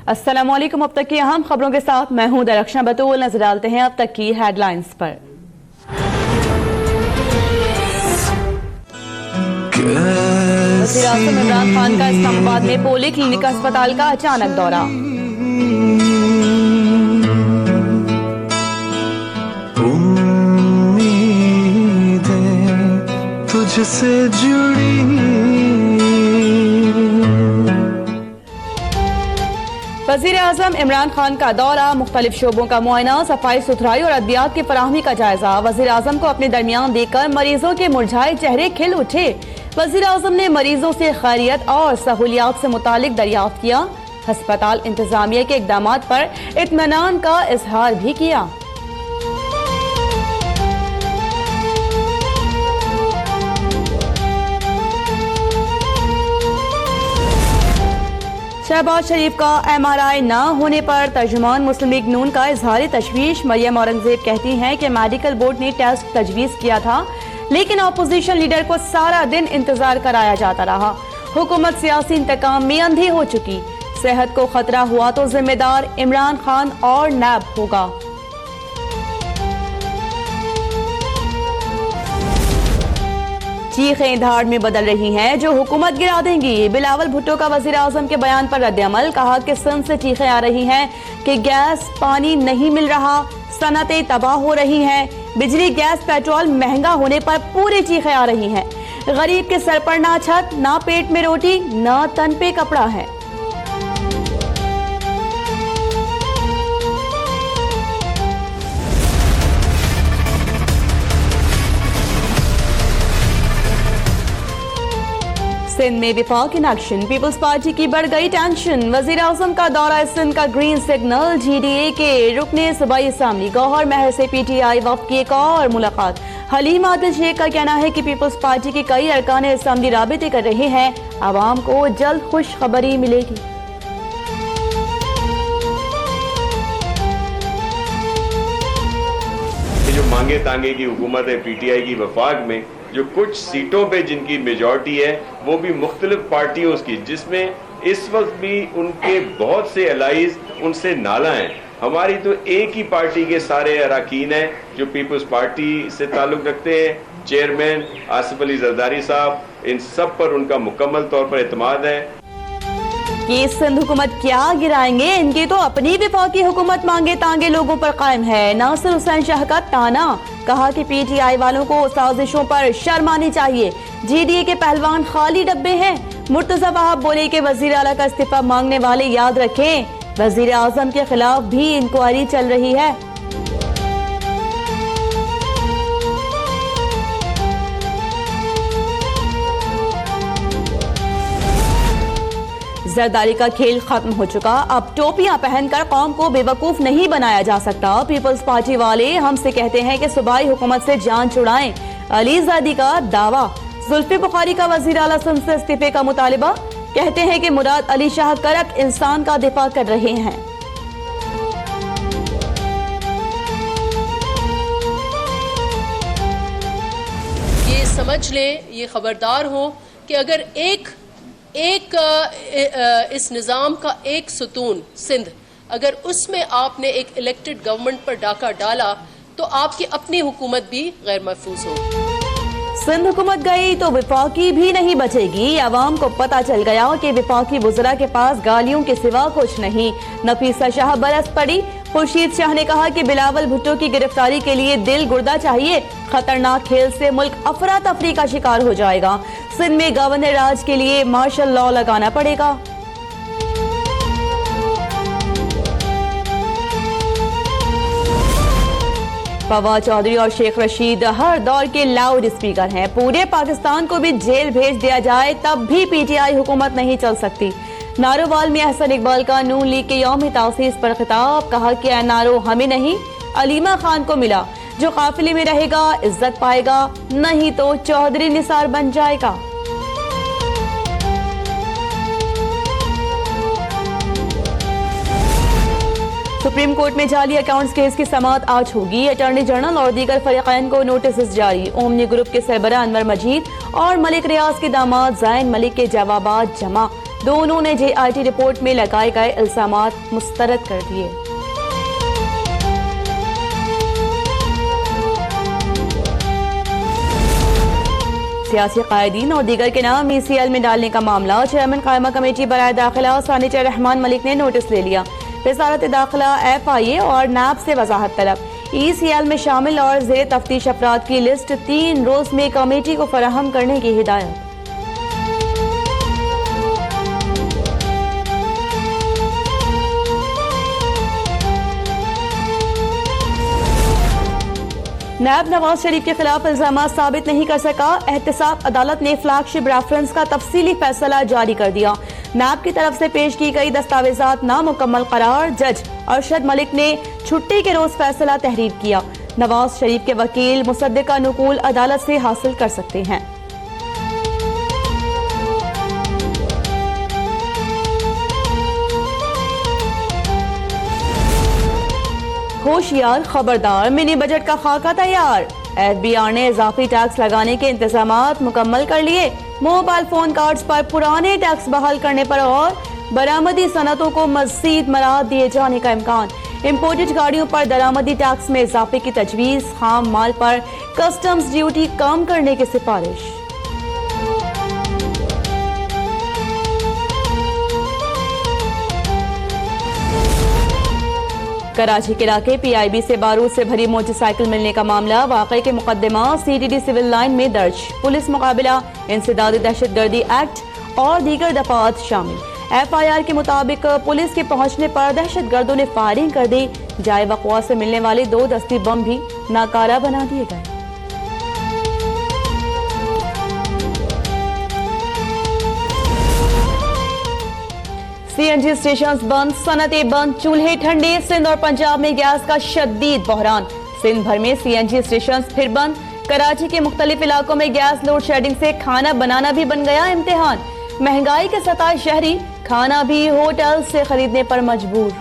अस्सलामुअलैकुम। अब तक की अहम खबरों के साथ मैं हूं दरख्शां बतूल। नजर डालते हैं अब तक की हेडलाइंस पर। वज़ीर आज़म इमरान खान का इस्लामाबाद में पोली क्लिनिक अस्पताल का अचानक दौरा। उम्मीदें तुझसे जुड़ी। वज़ीर आज़म इमरान खान का दौरा, मुख्तलिफ शोबों का मुआयना, सफाई सुथराई और अद्वियात की फराहमी का जायजा। वज़ीर आज़म को अपने दरमियान देखकर मरीजों के मुरझाए चेहरे खिल उठे। वज़ीर आज़म ने मरीजों से खैरियत और सहूलियात से मुतालिक दरियाफ्त किया। हस्पताल इंतजामिया के इक़दामात पर इत्मीनान का इजहार भी किया। शहबाज शरीफ का MRI न होने पर तर्जुमान मुस्लिम लीग नून का इजहार तशवीश। मरियम औरंगजेब कहती हैं कि मेडिकल बोर्ड ने टेस्ट तजवीज़ किया था, लेकिन अपोजिशन लीडर को सारा दिन इंतजार कराया जाता रहा। हुकूमत सियासी इंतकाम में अंधी हो चुकी। सेहत को खतरा हुआ तो जिम्मेदार इमरान खान और नैब होगा। चीखें धाड़ में बदल रही हैं जो हुकूमत गिरा देंगी। बिलावल भुट्टो का वज़ीर आज़म के बयान पर रद्द-ए-अमल। कहा कि सिंध से चीखें आ रही हैं कि गैस पानी नहीं मिल रहा, सनतें तबाह हो रही हैं, बिजली गैस पेट्रोल महंगा होने पर पूरी चीखें आ रही हैं। गरीब के सर पर ना छत, ना पेट में रोटी, ना तन पे कपड़ा है। सिंध में विफाक इन एक्शन, पीपल्स पार्टी की बढ़ गई टेंशन। वज़ीर आज़म का दौरा सिंध का ग्रीन सिग्नल। GDA के रुकने सूबाई असेंबली गौहर महर से PTI वफ़द की एक और मुलाकात। हलीम आदिल शेख का कहना है कि पीपल्स पार्टी के कई अरकान असेंबली राबिते कर रहे हैं, आवाम को जल्द खुशखबरी मिलेगी। जो मांगे तांगे की हुकूमत है PTI की वफाक में, जो कुछ सीटों पे जिनकी मेजॉरिटी है वो भी मुख्तलिफ पार्टियों की, जिसमें इस वक्त भी उनके बहुत से अलाइज उनसे नाला हैं। हमारी तो एक ही पार्टी के सारे अरकान हैं जो पीपल्स पार्टी से ताल्लुक़ रखते हैं। चेयरमैन आसिफ अली जरदारी साहब, इन सब पर उनका मुकम्मल तौर पर एतमाद है कि सिंध हुकूमत क्या गिराएंगे। इनकी तो अपनी विफाकी हुकूमत मांगे तांगे लोगों पर कायम है। नासिर हुसैन शाह का ताना। कहा कि PTI वालों को साजिशों पर शर्म आनी चाहिए। GDA के पहलवान खाली डब्बे हैं। मुर्तजा वहाब बोले कि वजीर आला का इस्तीफा मांगने वाले याद रखें, वजीर आजम के खिलाफ भी इंक्वायरी चल रही है। जरदारी का खेल खत्म हो चुका। अब टोपियां पहनकर कौम को बेवकूफ नहीं बनाया जा सकता। पीपल्स पार्टी वाले हमसे कहते हैं कि सूबाई हुकूमत से जान छुड़ाएं। अली ज़ादी का दावा। जुल्फी बुखारी का वज़ीर आला सिंध से इस्तीफे का मुतालिबा। कहते हैं कि मुराद अली शाह करक इंसान का दिफा कर रहे हैं। ये समझ लें, ये खबरदार हो कि अगर एक इस निज़ाम का एक सुतून सिंध, अगर उसमें आपने एक इलेक्टेड गवर्नमेंट पर डाका डाला तो आपकी अपनी हुकूमत भी गैर महफूज हो। सिंध हुकूमत गई तो विफाकी भी नहीं बचेगी। अवाम को पता चल गया कि विफाकी वुज़रा के पास गालियों के सिवा कुछ नहीं। नफीसा शाह बरस पड़ी। खुर्शीद शाह ने कहा कि बिलावल भुट्टो की गिरफ्तारी के लिए दिल गुर्दा चाहिए। खतरनाक खेल से मुल्क अफरा तफरी का शिकार हो जाएगा। सिंध में गवर्नर राज के लिए मार्शल लॉ लगाना पड़ेगा। फवाद चौधरी और शेख रशीद हर दौर के लाउड स्पीकर हैं। पूरे पाकिस्तान को भी जेल भेज दिया जाए तब भी PTI हुकूमत नहीं चल सकती। नारोवाल में अहसन इकबाल का नून लीग के यौम तासीस पर खिताब। कहा कि NRO हमें नहीं अलीमा खान को मिला, जो काफिले में रहेगा इज्जत पाएगा, नहीं तो चौधरी निसार बन जाएगा। सुप्रीम कोर्ट में जाली अकाउंट्स केस की समाअत आज होगी। अटॉर्नी जनरल और दीगर फरीकैन को नोटिस जारी। ओमनी ग्रुप के सरबराह अनवर मजीद और मलिक रियाज के दामाद ज़ैन मलिक के जवाबात जमा। दोनों ने JIT रिपोर्ट में लगाए गए इल्जामात मुस्तरद कर दिए। सियासी कायदीन और दीगर के नाम ECL में डालने का मामला चेयरमैन कायमा कमेटी बराए दाखिला सानिटर रहमान मलिक ने नोटिस ले लिया। वजारत दाखिला FIA और NAB से वजाहत तलब। ECL में शामिल और ज़ेर तफ्तीश अफराद की लिस्ट 3 रोज में कमेटी को फराहम करने की हिदायत। नायब नवाज शरीफ के खिलाफ इल्जाम साबित नहीं कर सका। एहतसाब अदालत ने फ्लैगशिप रेफरेंस का तफसीली फैसला जारी कर दिया। नायब की तरफ से पेश की गई दस्तावेजात नामुकम्मल करार जज अरशद मलिक ने छुट्टी के रोज फैसला तहरीर किया। नवाज शरीफ के वकील मुसद्दिका नुकूल अदालत से हासिल कर सकते हैं। होशियार खबरदार, मिनी बजट का खाका तैयार। FBR ने इजाफी टैक्स लगाने के इंतजामात मुकम्मल कर लिए। मोबाइल फोन कार्ड्स पर पुराने टैक्स बहाल करने पर और बरामदी सनतों को मजीद मराहत दिए जाने का इम्कान। इम्पोर्टेड गाड़ियों पर दरामदी टैक्स में इजाफे की तजवीज। खाम माल पर कस्टम्स ड्यूटी कम करने की सिफारिश। कराची के इलाके PIB से बारूद से भरी मोटरसाइकिल मिलने का मामला। वाकई के मुकदमा CTD सिविल लाइन में दर्ज। पुलिस मुकाबला इंसदादी दहशतगर्दी एक्ट और दीगर दफात शामिल। FIR के मुताबिक पुलिस के पहुंचने पर दहशतगर्दों ने फायरिंग कर दी। जाए वक़वा से मिलने वाले 2 दस्ती बम भी नाकारा बना दिए गए। CNG स्टेशन बंद, सनतें बंद, चूल्हे ठंडे। सिंध और पंजाब में गैस का शदीद बहरान। सिंध भर में CNG स्टेशन फिर बंद। कराची के मुख्तलिफ इलाकों में गैस लोड शेडिंग से खाना बनाना भी बन गया इम्तिहान। महंगाई के सताए शहरी खाना भी होटल से खरीदने पर मजबूर।